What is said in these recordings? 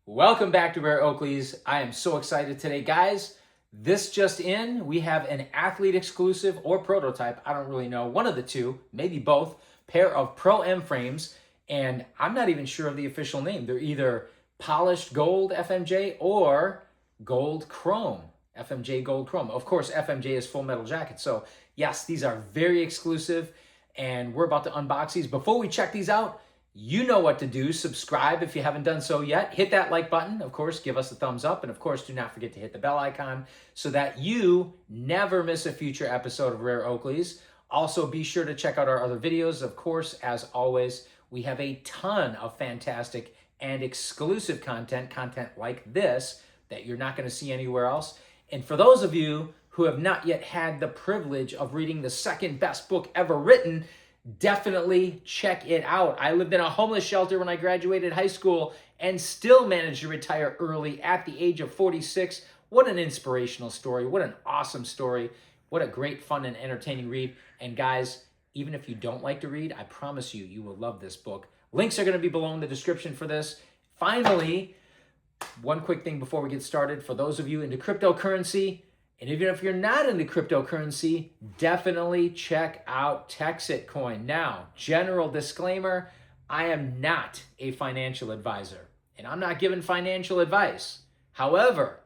Welcome back to Rare Oakleys. I am so excited today, guys. This just in, we have an athlete exclusive or prototype, I don't really know, one of the two, maybe both, pair of Pro M frames, and I'm not even sure of the official name. They're either polished gold FMJ or gold chrome, FMJ gold chrome. Of course, FMJ is full metal jacket, so yes, these are very exclusive, and we're about to unbox these. Before we check these out, you know what to do. Subscribe if you haven't done so yet. Hit that like button. Of course, give us a thumbs up. And of course, do not forget to hit the bell icon so that you never miss a future episode of Rare Oakleys. Also, be sure to check out our other videos. Of course, as always, we have a ton of fantastic and exclusive content like this that you're not going to see anywhere else. And for those of you who have not yet had the privilege of reading the second best book ever written, definitely check it out. I lived in a homeless shelter when I graduated high school and still managed to retire early at the age of 46. What an inspirational story. What an awesome story. What a great, fun, and entertaining read. And guys, even if you don't like to read, I promise you, you will love this book. Links are going to be below in the description for this. Finally, one quick thing before we get started. For those of you into cryptocurrency, and even if you're not into cryptocurrency, definitely check out Texit Coin. Now, general disclaimer, I am not a financial advisor, and I'm not giving financial advice. However,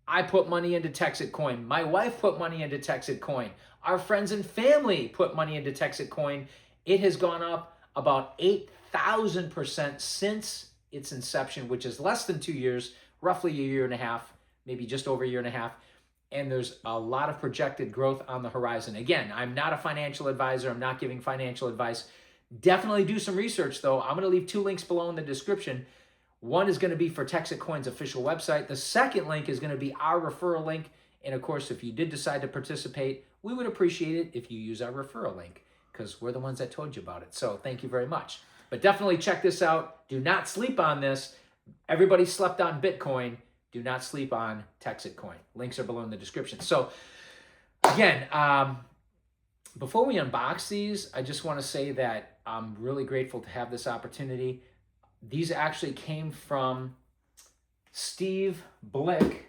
I put money into Texit Coin. My wife put money into Texit Coin. Our friends and family put money into Texit Coin. It has gone up about 8,000% since its inception, which is less than 2 years, roughly a year and a half, maybe just over a year and a half. And there's a lot of projected growth on the horizon. Again, I'm not a financial advisor. I'm not giving financial advice. Definitely do some research, though. I'm going to leave 2 links below in the description. One is going to be for Texit Coin's official website. The second link is going to be our referral link. And of course, if you did decide to participate, we would appreciate it if you use our referral link because we're the ones that told you about it. So thank you very much. But definitely check this out. Do not sleep on this. Everybody slept on Bitcoin. Do not sleep on Texit Coin. Links are below in the description. So again, before we unbox these, I just want to say that I'm really grateful to have this opportunity. These actually came from Steve Blick.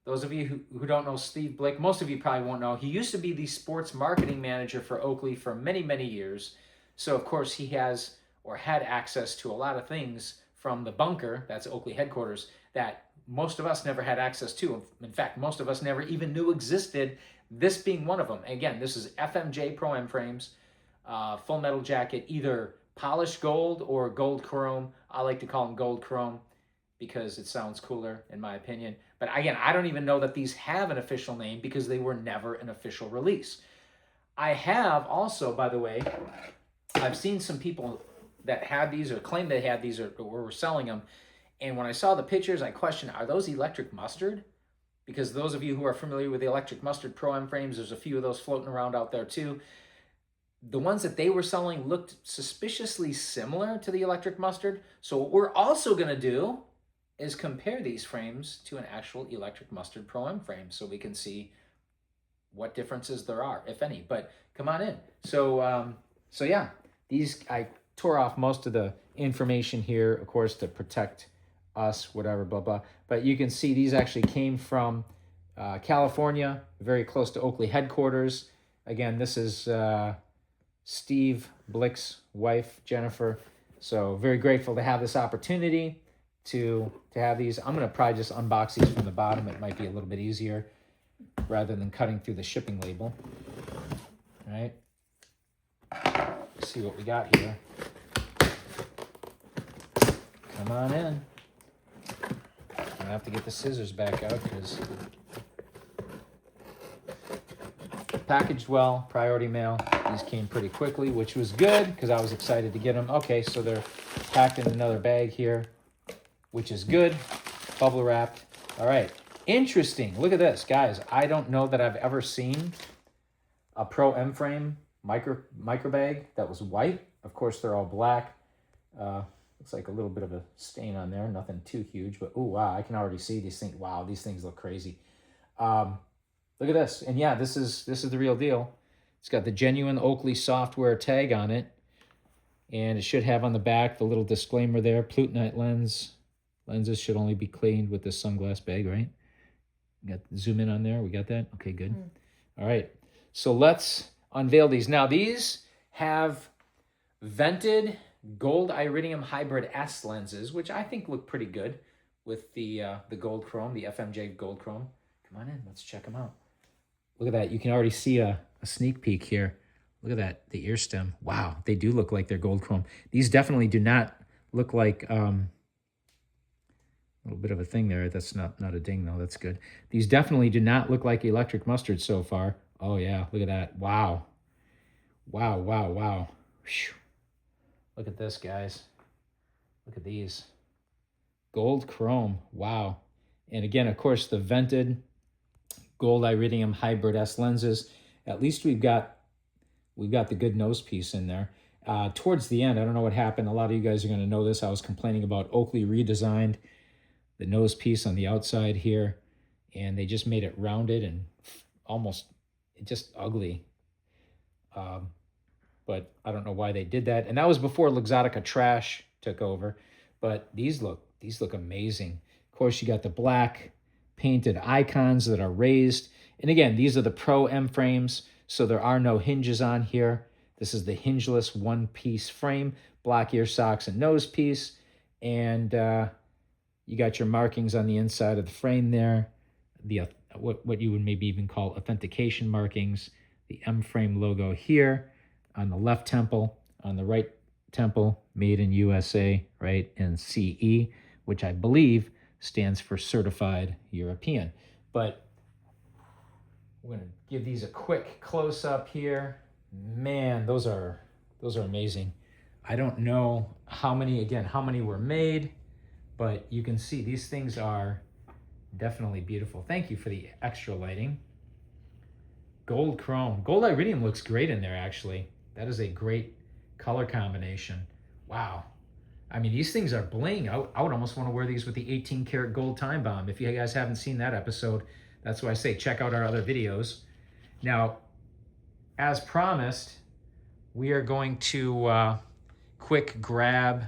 Those of you who don't know Steve Blick, most of you probably won't know. He used to be the sports marketing manager for Oakley for many, many years. So of course he has or had access to a lot of things from the bunker, that's Oakley headquarters, that most of us never had access to. In fact, most of us never even knew existed, this being one of them. Again, this is FMJ Pro M frames, full metal jacket, either polished gold or gold chrome. I like to call them gold chrome because it sounds cooler in my opinion. But again, I don't even know that these have an official name because they were never an official release. I have also, by the way, I've seen some people that had these or claim they had these or were selling them. And when I saw the pictures, I questioned, are those electric mustard? Because those of you who are familiar with the electric mustard Pro M frames, there's a few of those floating around out there too. The ones that they were selling looked suspiciously similar to the electric mustard. So what we're also going to do is compare these frames to an actual electric mustard Pro M frame so we can see what differences there are, if any. But come on in. So yeah, these, I tore off most of the information here, of course, to protect us, whatever, blah, blah. But you can see these actually came from California, very close to Oakley headquarters. Again, this is Steve Blick's wife, Jennifer. So very grateful to have this opportunity to have these. I'm going to probably just unbox these from the bottom. It might be a little bit easier rather than cutting through the shipping label. All right. Let's see what we got here. Come on in. I have to get the scissors back out because packaged well, priority mail. These came pretty quickly, which was good because I was excited to get them. Okay, so they're packed in another bag here, which is good. Bubble wrapped. All right, interesting. Look at this, guys. I don't know that I've ever seen a Pro M frame micro bag that was white. Of course, they're all black. Looks like a little bit of a stain on there. Nothing too huge, but oh wow, I can already see these things. Wow, these things look crazy. Look at this. And yeah, this is the real deal. It's got the genuine Oakley software tag on it. And it should have on the back the little disclaimer there, Plutonite lens, Lenses should only be cleaned with the sunglass bag, right? Got zoom in on there. We got that? Okay, good. All right. So let's unveil these. Now, these have vented gold iridium hybrid S lenses, which I think look pretty good with the gold chrome, the FMJ gold chrome. Come on in. Let's check them out. Look at that. You can already see a sneak peek here. Look at that, the ear stem. Wow, they do look like they're gold chrome. These definitely do not look like, a little bit of a thing there. That's not a ding though, that's good. These definitely do not look like electric mustard so far. Oh yeah, look at that, wow. Wow, wow, wow. Whew. Look at this, guys. Look at these. Gold chrome, wow. And again, of course, the vented gold iridium hybrid S lenses. At least we've got the good nose piece in there. Towards the end, I don't know what happened. A lot of you guys are going to know this. I was complaining about Oakley redesigned the nose piece on the outside here, and they just made it rounded and almost just ugly. But I don't know why they did that. And that was before luxottica trash took over. But these look amazing. Of course, you got the black painted icons that are raised. And again, these are the Pro M frames, so there are no hinges on here. This is the hingeless one-piece frame, black ear socks and nose piece. And you got your markings on the inside of the frame there, the what you would maybe even call authentication markings, the M frame logo here on the left temple, on the right temple, made in USA, right, and CE, which I believe stands for Certified European. But we're going to give these a quick close-up here. Man, those are amazing. I don't know how many were made, but you can see these things are definitely beautiful. Thank you for the extra lighting. Gold chrome. Gold iridium looks great in there, actually. That is a great color combination. Wow. I mean, these things are bling. I would almost want to wear these with the 18 karat gold time bomb. If you guys haven't seen that episode, that's why I say check out our other videos. Now, as promised, we are going to quick grab.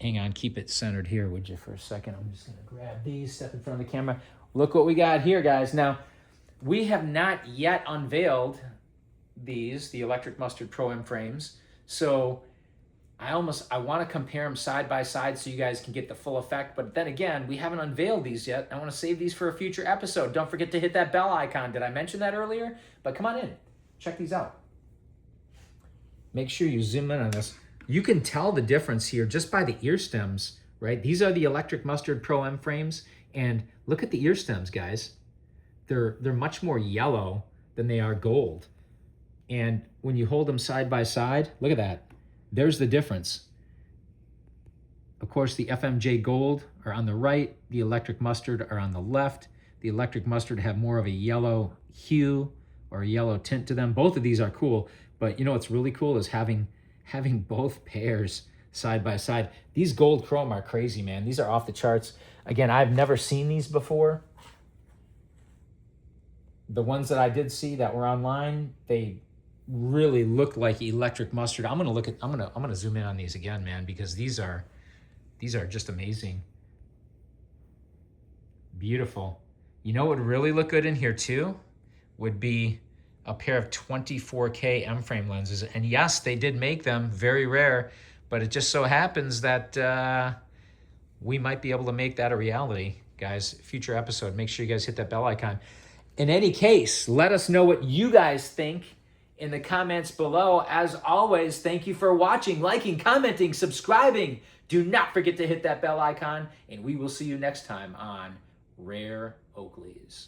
Hang on, keep it centered here, would you, for a second? I'm just going to grab these, step in front of the camera. Look what we got here, guys. Now, we have not yet unveiled these, the Electric Mustard Pro M frames. So I want to compare them side by side so you guys can get the full effect. But then again, we haven't unveiled these yet. I want to save these for a future episode. Don't forget to hit that bell icon. Did I mention that earlier? But come on in. Check these out. Make sure you zoom in on this. You can tell the difference here just by the ear stems, right? These are the Electric Mustard Pro M frames. And look at the ear stems, guys. They're much more yellow than they are gold. And when you hold them side by side, look at that. There's the difference. Of course, the FMJ Gold are on the right. The Electric Mustard are on the left. The Electric Mustard have more of a yellow hue or a yellow tint to them. Both of these are cool, but you know what's really cool is having both pairs side by side. These gold chrome are crazy, man. These are off the charts. Again, I've never seen these before. The ones that I did see that were online, they really look like Electric Mustard. I'm gonna zoom in on these again, man, because these are just amazing. Beautiful. You know what would really look good in here too? Would be a pair of 24K M-frame lenses. And yes, they did make them, very rare, but it just so happens that we might be able to make that a reality. Guys, future episode, make sure you guys hit that bell icon. In any case, let us know what you guys think in the comments below. As always, thank you for watching, liking, commenting, subscribing. Do not forget to hit that bell icon, and we will see you next time on Rare Oakleys.